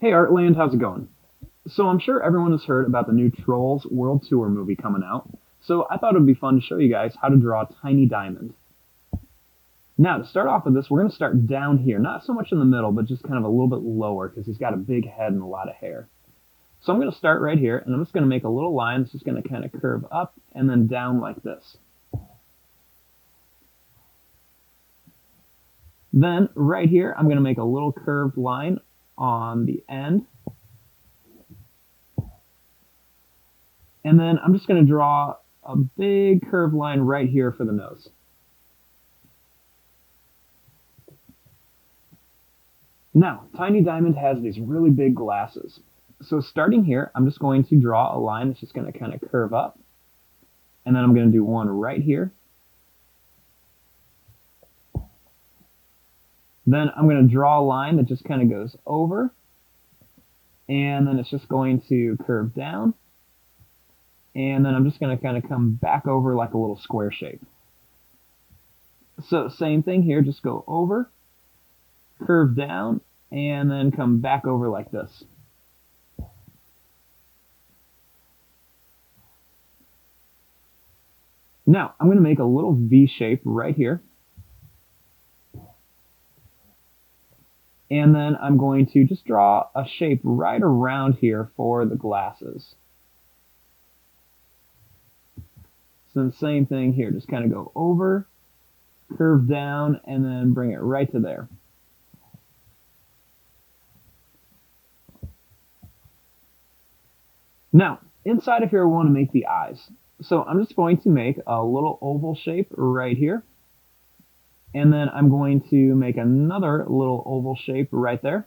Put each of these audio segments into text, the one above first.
Hey Artland, how's it going? So I'm sure everyone has heard about the new Trolls World Tour movie coming out, so I thought it would be fun to show you guys how to draw a tiny diamond. Now, to start off with this, we're going to start down here, not so much in the middle, but just kind of a little bit lower because he's got a big head and a lot of hair. So I'm going to start right here, and I'm just going to make a little line that's just going to kind of curve up and then down like this. Then, right here, I'm going to make a little curved line on the end. And then I'm just going to draw a big curved line right here for the nose. Now, Tiny Diamond has these really big glasses. So starting here, I'm just going to draw a line that's just going to kind of curve up. And then I'm going to do one right here. Then I'm going to draw a line that just kind of goes over. And then it's just going to curve down. And then I'm just going to kind of come back over like a little square shape. So same thing here, just go over, curve down, and then come back over like this. Now, I'm going to make a little V shape right here. And then I'm going to just draw a shape right around here for the glasses. So the same thing here, just kind of go over, curve down, and then bring it right to there. Now, inside of here, we want to make the eyes. So I'm just going to make a little oval shape right here. And then I'm going to make another little oval shape right there.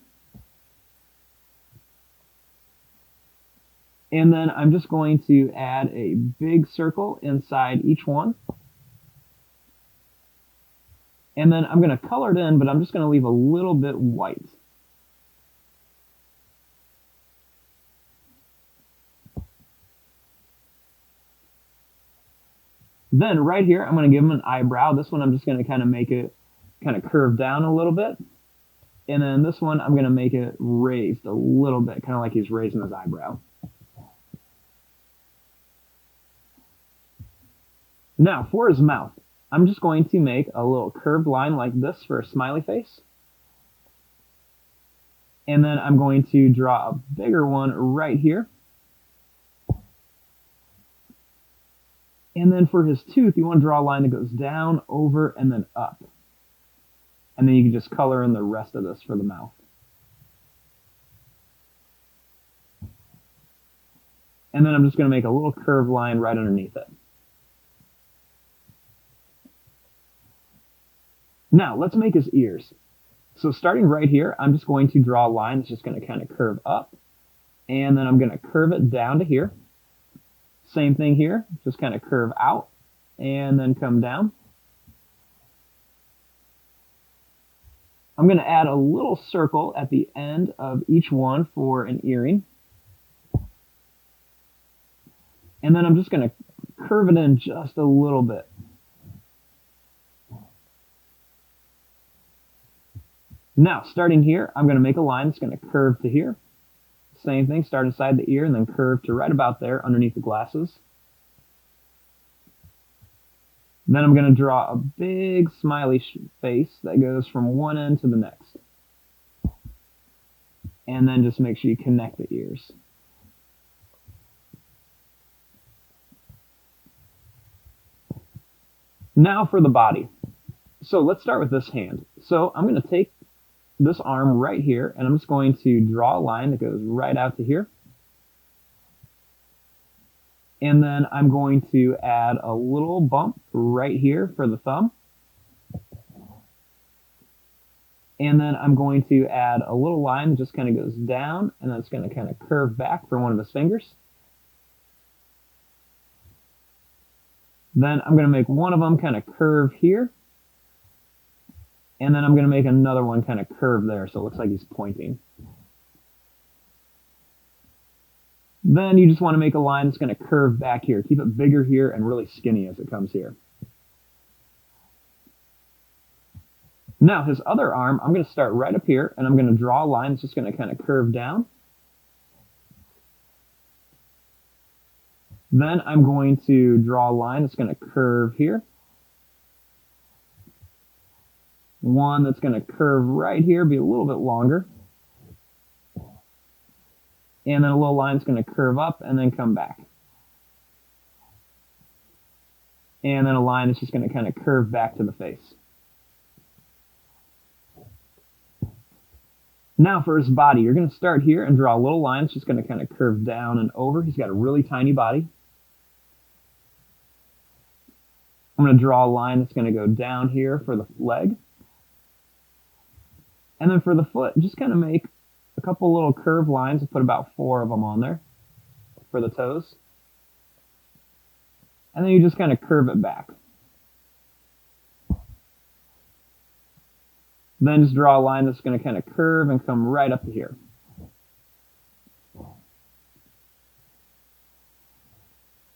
And then I'm just going to add a big circle inside each one. And then I'm going to color it in, but I'm just going to leave a little bit white. Then right here, I'm going to give him an eyebrow. This one I'm just going to kind of make it kind of curve down a little bit. And then this one I'm going to make it raised a little bit, kind of like he's raising his eyebrow. Now for his mouth, I'm just going to make a little curved line like this for a smiley face. And then I'm going to draw a bigger one right here. And then for his tooth, you want to draw a line that goes down, over, and then up. And then you can just color in the rest of this for the mouth. And then I'm just going to make a little curved line right underneath it. Now, let's make his ears. So starting right here, I'm just going to draw a line that's just going to kind of curve up. And then I'm going to curve it down to here. Same thing here, just kind of curve out and then come down. I'm going to add a little circle at the end of each one for an earring. And then I'm just going to curve it in just a little bit. Now, starting here, I'm going to make a line that's going to curve to here. Same thing, start inside the ear and then curve to right about there underneath the glasses. Then I'm going to draw a big smiley face that goes from one end to the next. And then just make sure you connect the ears. Now for the body. So let's start with this hand. So I'm going to take this arm right here, and I'm just going to draw a line that goes right out to here. And then I'm going to add a little bump right here for the thumb. And then I'm going to add a little line that just kind of goes down, and then it's going to kind of curve back for one of his fingers. Then I'm going to make one of them kind of curve here. And then I'm going to make another one kind of curve there, so it looks like he's pointing. Then you just want to make a line that's going to curve back here. Keep it bigger here and really skinny as it comes here. Now his other arm, I'm going to start right up here, and I'm going to draw a line that's just going to kind of curve down. Then I'm going to draw a line that's going to curve here. One that's going to curve right here, be a little bit longer. And then a little line that's going to curve up and then come back. And then a line that's just going to kind of curve back to the face. Now for his body, you're going to start here and draw a little line that's just going to kind of curve down and over. He's got a really tiny body. I'm going to draw a line that's going to go down here for the leg. And then for the foot, just kind of make a couple little curved lines. I'll put about 4 of them on there for the toes. And then you just kind of curve it back. Then just draw a line that's going to kind of curve and come right up to here.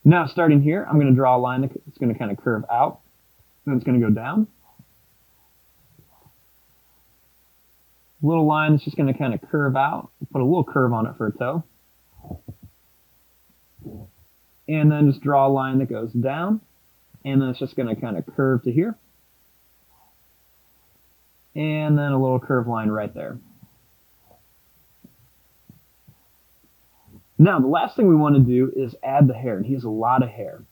Now starting here, I'm going to draw a line that's going to kind of curve out. Then it's going to go down. Little line that's just going to kind of curve out. Put a little curve on it for a toe. And then just draw a line that goes down. And then it's just going to kind of curve to here. And then a little curved line right there. Now, the last thing we want to do is add the hair, and he has a lot of hair.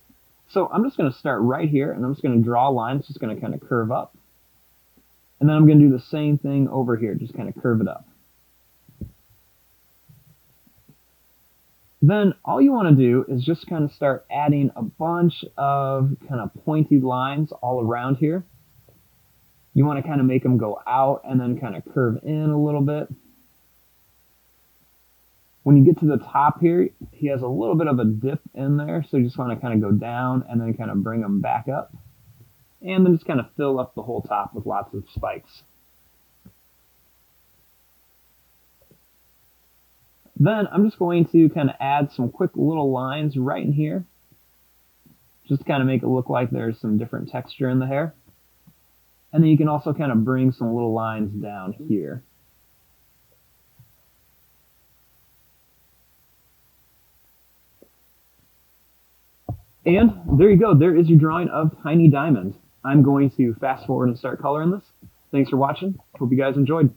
So I'm just going to start right here, and I'm just going to draw a line that's just going to kind of curve up. And then I'm going to do the same thing over here, just kind of curve it up. Then all you want to do is just kind of start adding a bunch of kind of pointy lines all around here. You want to kind of make them go out and then kind of curve in a little bit. When you get to the top here, he has a little bit of a dip in there, so you just want to kind of go down and then kind of bring them back up. And then just kind of fill up the whole top with lots of spikes. Then I'm just going to kind of add some quick little lines right in here. Just to kind of make it look like there's some different texture in the hair. And then you can also kind of bring some little lines down here. And there you go. There is your drawing of Tiny Diamond. I'm going to fast forward and start coloring this. Thanks for watching. Hope you guys enjoyed.